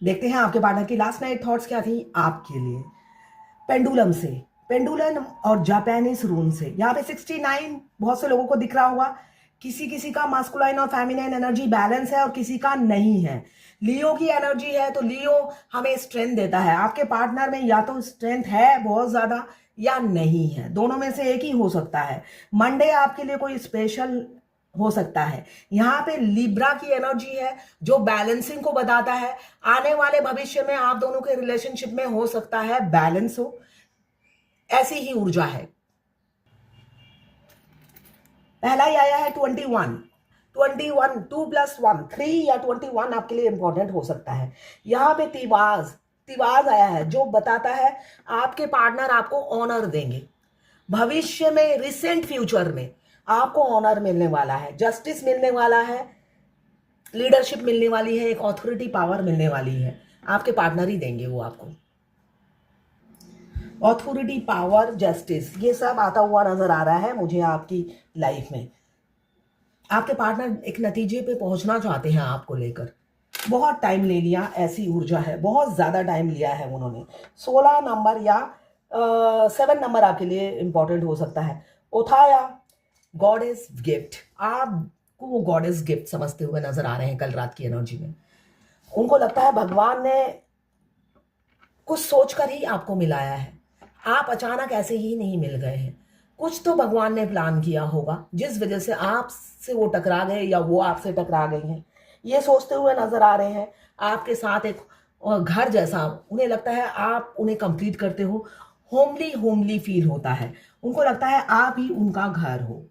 देखते हैं आपके पार्टनर की लास्ट नाइट थॉट्स क्या थी आपके लिए। पेंडुलम से, पेंडुलम और जापानीज रून से यहाँ पे 69 बहुत से लोगों को दिख रहा होगा। किसी किसी का मास्कुलाइन और फेमिनाइन एनर्जी बैलेंस है और किसी का नहीं है। लियो की एनर्जी है तो लियो हमें स्ट्रेंथ देता है। आपके पार्टनर में या तो स्ट्रेंथ है बहुत ज्यादा या नहीं है, दोनों में से एक ही हो सकता है। मंडे आपके लिए कोई स्पेशल हो सकता है। यहाँ पे लिब्रा की एनर्जी है जो बैलेंसिंग को बताता है। आने वाले भविष्य में आप दोनों के रिलेशनशिप में हो सकता है बैलेंस हो, ऐसी ही ऊर्जा है। पहला ही आया है 21, 21 2+1 3 या 21 आपके लिए इंपॉर्टेंट हो सकता है। यहाँ पे तिवाज, तिवाज आया है जो बताता है आपके पार्टनर आपको ऑनर देंगे भविष्य में। रिसेंट फ्यूचर में आपको ऑनर मिलने वाला है, जस्टिस मिलने वाला है, लीडरशिप मिलने वाली है, एक ऑथोरिटी पावर मिलने वाली है। आपके पार्टनर ही देंगे वो आपको। ऑथोरिटी पावर जस्टिस ये सब आता हुआ नजर आ रहा है मुझे आपकी लाइफ में। आपके पार्टनर एक नतीजे पे पहुंचना चाहते हैं आपको लेकर। बहुत टाइम ले लिया, ऐसी ऊर्जा है, बहुत ज्यादा टाइम लिया है उन्होंने। 16 नंबर या 7 नंबर आपके लिए इंपॉर्टेंट हो सकता है। उठाया गॉडेस गिफ्ट, आपको वो गॉडेस गिफ्ट समझते हुए नजर आ रहे हैं कल रात की एनर्जी में। उनको लगता है भगवान ने कुछ सोचकर ही आपको मिलाया है। आप अचानक ऐसे ही नहीं मिल गए हैं, कुछ तो भगवान ने प्लान किया होगा जिस वजह से आपसे वो टकरा गए या वो आपसे टकरा गई हैं। ये सोचते हुए नजर आ रहे हैं आपके साथ एक घर जैसा उन्हें लगता है, आप उन्हें कंप्लीट करते हो। होमली होमली फील होता है, उनको लगता है आप ही उनका घर हो।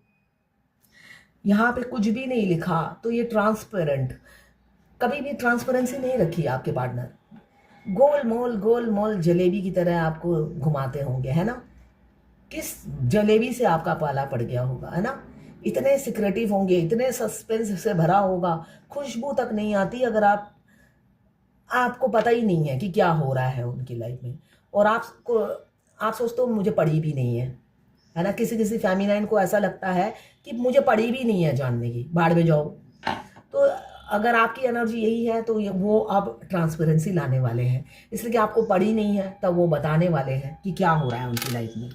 यहाँ पे कुछ भी नहीं लिखा तो ये ट्रांसपेरेंट, कभी भी ट्रांसपेरेंसी नहीं रखी आपके पार्टनर। गोल मोल जलेबी की तरह आपको घुमाते होंगे, है ना। किस जलेबी से आपका पाला पड़ गया होगा, है ना। इतने सिक्रेटिव होंगे, इतने सस्पेंस से भरा होगा, खुशबू तक नहीं आती अगर आपको पता ही नहीं है कि क्या हो रहा है उनकी लाइफ में। और आप सोचते हो मुझे पड़ी भी नहीं है ना। किसी किसी फेमिनाइन को ऐसा लगता है कि मुझे पड़ी भी नहीं है जानने की, बाढ़ में जाओ। तो अगर आपकी एनर्जी यही है तो वो अब ट्रांसपेरेंसी लाने वाले हैं, इसलिए कि आपको पड़ी नहीं है तब वो बताने वाले हैं कि क्या हो रहा है उनकी लाइफ में।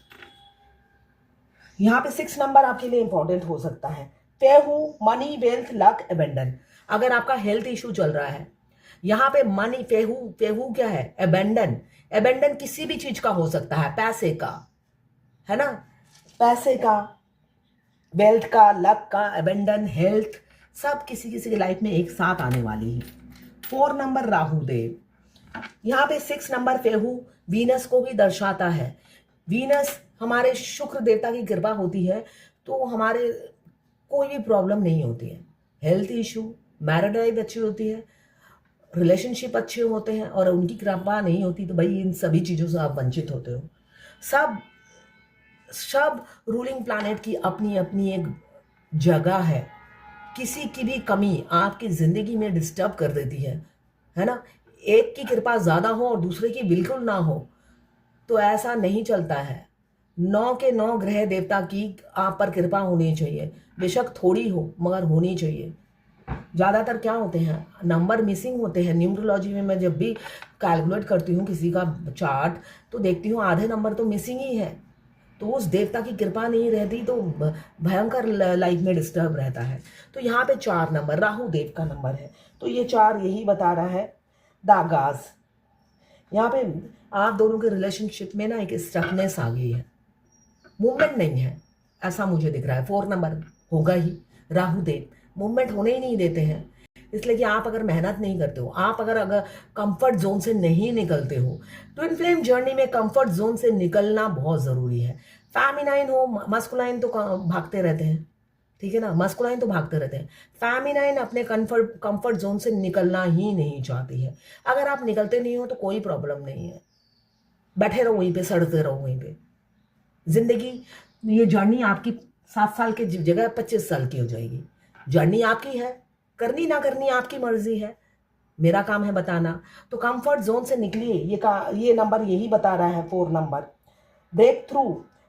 यहाँ पे 6 नंबर आपके लिए इंपॉर्टेंट हो सकता है। Peehu, money, wealth, luck, abandon. अगर आपका हेल्थ इशू चल रहा है, यहाँ पे मनी, पेहू, पेहू क्या है, अबेंडन। अबेंडन किसी भी चीज का हो सकता है, पैसे का, है ना, पैसे का, वेल्थ का, लक का, अबेंडन, हेल्थ, सब किसी किसी की लाइफ में एक साथ आने वाली है। 4 नंबर राहु देव। यहाँ पे 6 नंबर फेहू वीनस को भी दर्शाता है। वीनस हमारे शुक्र देवता की कृपा होती है तो हमारे कोई भी प्रॉब्लम नहीं होती है। हेल्थ इशू, मैरिड लाइफ अच्छी होती है, रिलेशनशिप अच्छे होते हैं, और उनकी कृपा नहीं होती तो भाई इन सभी चीज़ों से आप वंचित होते हो। सब सब रूलिंग प्लैनेट की अपनी अपनी एक जगह है। किसी की भी कमी आपकी जिंदगी में डिस्टर्ब कर देती है ना। एक की कृपा ज्यादा हो और दूसरे की बिल्कुल ना हो तो ऐसा नहीं चलता है। 9 के 9 ग्रह देवता की आप पर कृपा होनी चाहिए, बेशक थोड़ी हो मगर होनी चाहिए। ज़्यादातर क्या होते हैं, नंबर मिसिंग होते हैं। न्यूमरोलॉजी में मैं जब भी कैलकुलेट करती हूँ किसी का चार्ट तो देखती हूँ आधे नंबर तो मिसिंग ही है। तो उस देवता की कृपा नहीं रहती तो भयंकर लाइफ में डिस्टर्ब रहता है। तो यहाँ पे 4 नंबर राहु देव का नंबर है, तो ये 4 यही बता रहा है दागाज। यहाँ पे आप दोनों के रिलेशनशिप में ना एक स्टकनेस आ गई है, मूवमेंट नहीं है, ऐसा मुझे दिख रहा है। 4 नंबर होगा ही, राहु देव मूवमेंट होने ही नहीं देते हैं। इसलिए कि आप अगर मेहनत नहीं करते हो, आप अगर कंफर्ट जोन से नहीं निकलते हो, ट्विन फ्लेम जर्नी में कंफर्ट जोन से निकलना बहुत जरूरी है। फेमिनाइन हो, मस्कुलाइन तो भागते रहते हैं, ठीक है ना, मस्कुलाइन तो भागते रहते हैं। फेमिनाइन अपने कंफर्ट जोन से निकलना ही नहीं चाहती है। अगर आप निकलते नहीं हो तो कोई प्रॉब्लम नहीं है, बैठे रहो वहीं पे, सड़ते रहो वहीं पे। जिंदगी, ये जर्नी आपकी 7 साल की जगह 25 साल की हो जाएगी। जर्नी आपकी है, करनी ना करनी आपकी मर्जी है, मेरा काम है बताना। तो कंफर्ट जोन से निकलिए, ये नंबर यही बता रहा है 4 नंबर। ब्रेक थ्रू,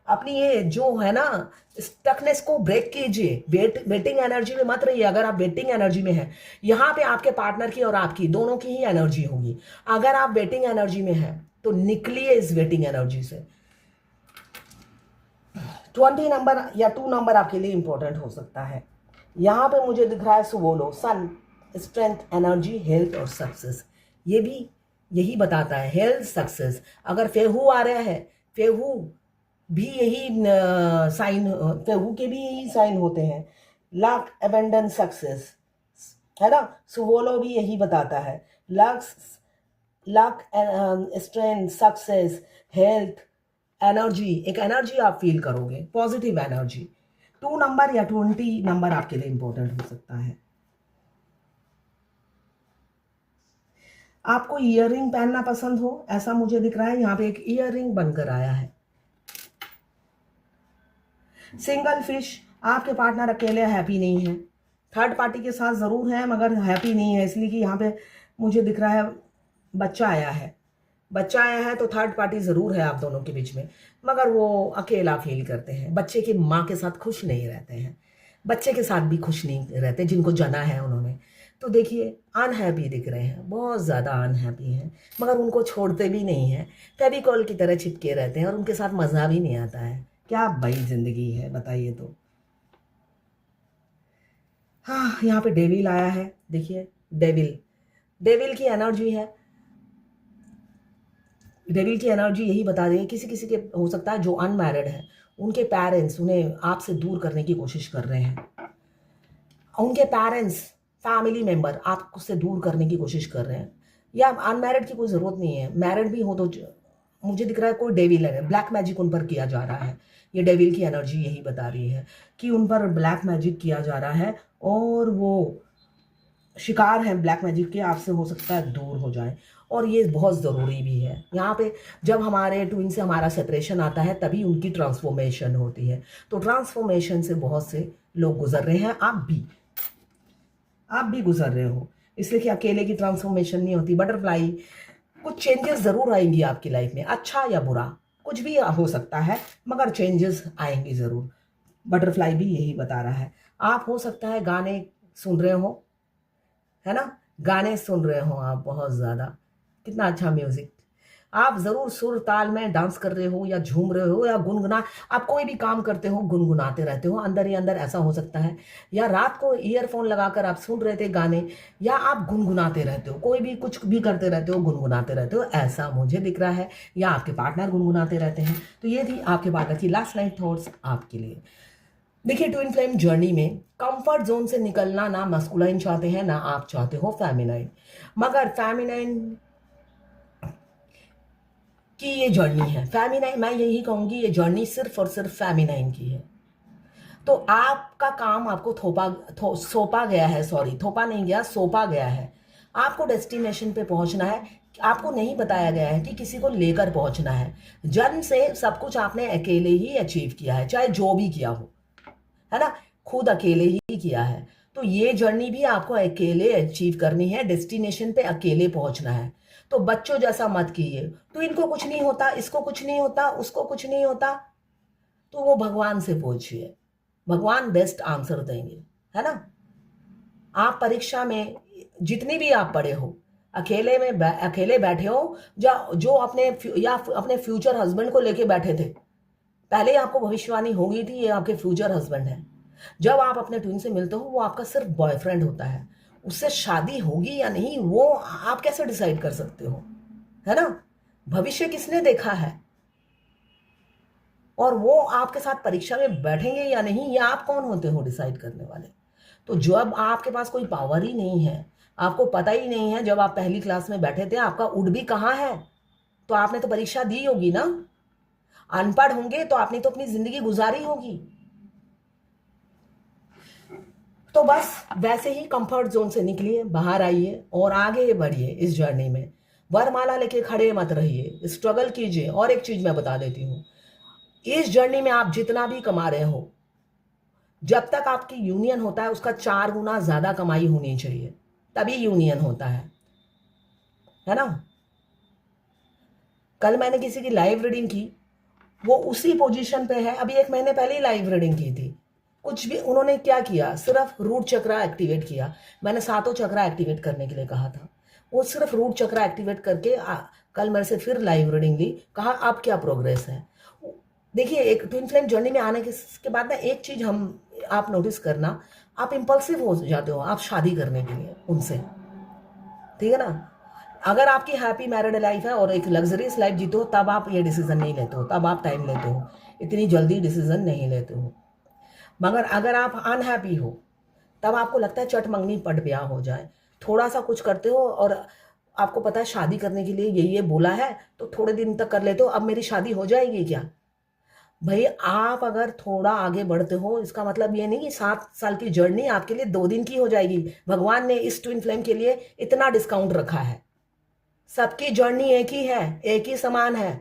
अपनी ये जो है ना स्टकनेस को ब्रेक कीजिए। वेटिंग एनर्जी में मत रहिए। अगर आप वेटिंग एनर्जी में हैं, यहाँ पे आपके पार्टनर की और आपकी दोनों की ही एनर्जी होगी। अगर आप वेटिंग एनर्जी में हैं तो निकलिए इस वेटिंग एनर्जी से। 20 नंबर या 2 नंबर आपके लिए इंपॉर्टेंट हो सकता है। यहाँ पे मुझे दिख रहा है सुवोलो, सन, स्ट्रेंथ, एनर्जी, हेल्थ और सक्सेस। ये भी यही बताता है, हेल्थ, सक्सेस। अगर फेहू आ रहा है, फेहू भी यही साइन, फेहू के भी यही साइन होते हैं। लक, अबंडेंस, सक्सेस, है ना। सुवोलो भी यही बताता है, luck, strength, success, health, energy. एक एनर्जी आप फील करोगे, पॉजिटिव एनर्जी। 2 नंबर या 20 नंबर आपके लिए इंपॉर्टेंट हो सकता है। आपको ईयररिंग पहनना पसंद हो, ऐसा मुझे दिख रहा है। यहाँ पे एक ईयररिंग बनकर आया है। सिंगल फिश, आपके पार्टनर अकेले हैप्पी नहीं है, थर्ड पार्टी के साथ ज़रूर है मगर हैप्पी नहीं है, इसलिए कि यहाँ पे मुझे दिख रहा है बच्चा आया है। बच्चा आया है तो थर्ड पार्टी ज़रूर है आप दोनों के बीच में, मगर वो अकेला फील करते हैं। बच्चे की माँ के साथ खुश नहीं रहते हैं, बच्चे के साथ भी खुश नहीं रहते जिनको जना है उन्होंने। तो देखिए अनहैप्पी दिख रहे हैं, बहुत ज़्यादा अनहैप्पी हैं, मगर उनको छोड़ते भी नहीं हैं, फेविकॉल की तरह चिपके रहते हैं और उनके साथ मज़ा भी नहीं आता है। क्या भाई ज़िंदगी है बताइए तो। हाँ, यहाँ पे डेविल आया है, देखिए डेविल, डेविल की एनर्जी है। डेविल की एनर्जी यही बता रही है, किसी किसी के हो सकता है जो अनमैरिड है, उनके पेरेंट्स उन्हें आपसे दूर करने की कोशिश कर रहे हैं। उनके पेरेंट्स, फैमिली मेंबर आपसे दूर करने की कोशिश कर रहे हैं। या अनमैरिड की कोई ज़रूरत नहीं है, मैरिड भी हो तो मुझे दिख रहा है कोई डेविल है, ब्लैक मैजिक उन पर किया जा रहा है। ये डेविल की एनर्जी यही बता रही है कि उन पर ब्लैक मैजिक किया जा रहा है और वो शिकार हैं ब्लैक मैजिक के, आपसे हो सकता है दूर हो जाए। और ये बहुत ज़रूरी भी है। यहाँ पे जब हमारे ट्विन से हमारा सेपरेशन आता है तभी उनकी ट्रांसफॉर्मेशन होती है। तो ट्रांसफॉर्मेशन से बहुत से लोग गुजर रहे हैं, आप भी गुजर रहे हो, इसलिए कि अकेले की ट्रांसफॉर्मेशन नहीं होती। बटरफ्लाई, कुछ चेंजेस ज़रूर आएंगी आपकी लाइफ में, अच्छा या बुरा कुछ भी हो सकता है, मगर चेंजेस आएंगी ज़रूर। बटरफ्लाई भी यही बता रहा है। आप हो सकता है गाने सुन रहे हो, है ना, गाने सुन रहे हो आप बहुत ज़्यादा, कितना अच्छा म्यूज़िक। आप ज़रूर सुर ताल में डांस कर रहे हो या झूम रहे हो या गुनगुना, आप कोई भी काम करते हो गुनगुनाते रहते हो अंदर ही अंदर, ऐसा हो सकता है। या रात को ईयरफोन लगाकर आप सुन रहे थे गाने, या आप गुनगुनाते रहते हो, कोई भी कुछ भी करते रहते हो, गुनगुनाते रहते हो, ऐसा मुझे दिख रहा है। या आपके पार्टनर गुनगुनाते रहते हैं। तो ये थी आपके पार्टनर की लास्ट नाइट थॉट्स आपके लिए। देखिए ट्विन फ्लेम जर्नी में कंफर्ट जोन से निकलना ना मस्कुलाइन चाहते हैं ना आप चाहते हो फेमिनाइन, मगर फेमिनाइन की ये जर्नी है। फेमिनाइन, मैं यही कहूंगी ये जर्नी सिर्फ और सिर्फ फेमिनाइन की है। तो आपका काम आपको सौंपा गया है, सॉरी थोपा नहीं गया, सौंपा गया है। आपको डेस्टिनेशन पे पहुंचना है। आपको नहीं बताया गया है कि किसी को लेकर पहुंचना है। जन्म से सब कुछ आपने अकेले ही अचीव किया है, चाहे जो भी किया हो, है ना, खुद अकेले ही किया है। तो ये जर्नी भी आपको अकेले अचीव करनी है, डेस्टिनेशन पे अकेले पहुंचना है। तो बच्चों जैसा मत कीजिए, तो इनको कुछ नहीं होता, इसको कुछ नहीं होता, उसको कुछ नहीं होता, तो वो भगवान से पूछिए, भगवान बेस्ट आंसर देंगे, है ना। आप परीक्षा में जितनी भी आप पढ़े हो, अकेले बैठे हो, जो अपने फ्यूचर हस्बैंड को लेके बैठे थे, पहले ही आपको भविष्यवाणी हो गई थी ये आपके फ्यूचर हस्बैंड है। जब आप अपने ट्विन से मिलते हो वो आपका सिर्फ बॉयफ्रेंड होता है, उससे शादी होगी या नहीं वो आप कैसे डिसाइड कर सकते हो, है ना। भविष्य किसने देखा है, और वो आपके साथ परीक्षा में बैठेंगे या नहीं, ये आप कौन होते हो डिसाइड करने वाले। तो जब आपके पास कोई पावर ही नहीं है, आपको पता ही नहीं है, जब आप पहली क्लास में बैठे थे आपका उड भी कहाँ है, तो आपने तो परीक्षा दी होगी ना। अनपढ़ होंगे तो आपने तो अपनी जिंदगी गुजारी होगी। तो बस वैसे ही कंफर्ट जोन से निकलिए, बाहर आइए और आगे बढ़िए इस जर्नी में। वरमाला लेके खड़े मत रहिए, स्ट्रगल कीजिए। और एक चीज मैं बता देती हूँ, इस जर्नी में आप जितना भी कमा रहे हो, जब तक आपकी यूनियन होता है उसका 4 गुना ज्यादा कमाई होनी चाहिए, तभी यूनियन होता है ना। कल मैंने किसी की लाइव रीडिंग की, वो उसी पोजीशन पे है। अभी 1 महीने पहले ही लाइव रीडिंग की थी। कुछ भी उन्होंने क्या किया, सिर्फ रूट चक्रा एक्टिवेट किया। मैंने सातों चक्रा एक्टिवेट करने के लिए कहा था, वो सिर्फ रूट चक्रा एक्टिवेट करके कल मेरे से फिर लाइव रीडिंग ली। कहा अब क्या प्रोग्रेस है। देखिए, एक ट्विन फ्लेम जर्नी में आने के बाद ना एक चीज आप नोटिस करना, आप इम्पल्सिव हो जाते हो आप शादी करने के लिए उनसे, ठीक है ना। अगर आपकी हैप्पी मैरिड लाइफ है और एक लग्जरियस लाइफ जीते हो, तब आप ये डिसीजन नहीं लेते हो, तब आप टाइम लेते हो, इतनी जल्दी डिसीजन नहीं लेते हो। मगर अगर आप अनहैप्पी हो, तब आपको लगता है चट मंगनी पट ब्याह हो जाए। थोड़ा सा कुछ करते हो और आपको पता है शादी करने के लिए ये बोला है, तो थोड़े दिन तक कर लेते हो, अब मेरी शादी हो जाएगी क्या। भाई, आप अगर थोड़ा आगे बढ़ते हो, इसका मतलब ये नहीं कि 7 साल की जर्नी आपके लिए 2 दिन की हो जाएगी। भगवान ने इस ट्विन फ्लेम के लिए इतना डिस्काउंट रखा है। सबकी जर्नी एक ही है, एक ही समान है।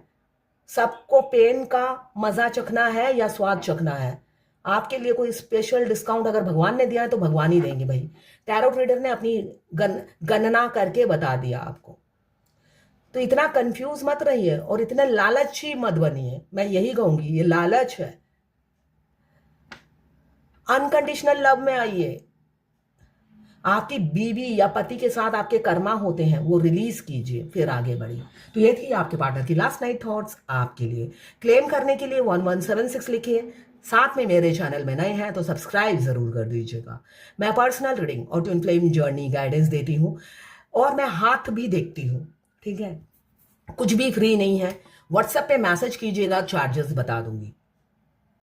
सबको पेन का मजा चखना है या स्वाद चखना है। आपके लिए कोई स्पेशल डिस्काउंट अगर भगवान ने दिया है तो भगवान ही देंगे भाई। टैरो ट्रेडर ने अपनी गणना करके बता दिया आपको। तो इतना कंफ्यूज मत रहिए और इतने लालची मत बनिए, मैं यही कहूंगी, ये लालच है। अनकंडीशनल लव में आइए। आपकी बीवी या पति के साथ आपके कर्मा होते हैं, वो रिलीज कीजिए, फिर आगे बढ़िए। तो ये थी आपके पार्टनर की लास्ट नाइट थॉट्स आपके लिए। क्लेम करने के लिए 1176 लिखिए। साथ में मेरे चैनल में नए हैं तो सब्सक्राइब जरूर कर दीजिएगा। मैं पर्सनल रीडिंग और ट्विन फ्लेम जर्नी गाइडेंस देती हूँ और मैं हाथ भी देखती हूँ, ठीक है। कुछ भी फ्री नहीं है। व्हाट्सएप पे मैसेज कीजिएगा, चार्जेस बता दूंगी।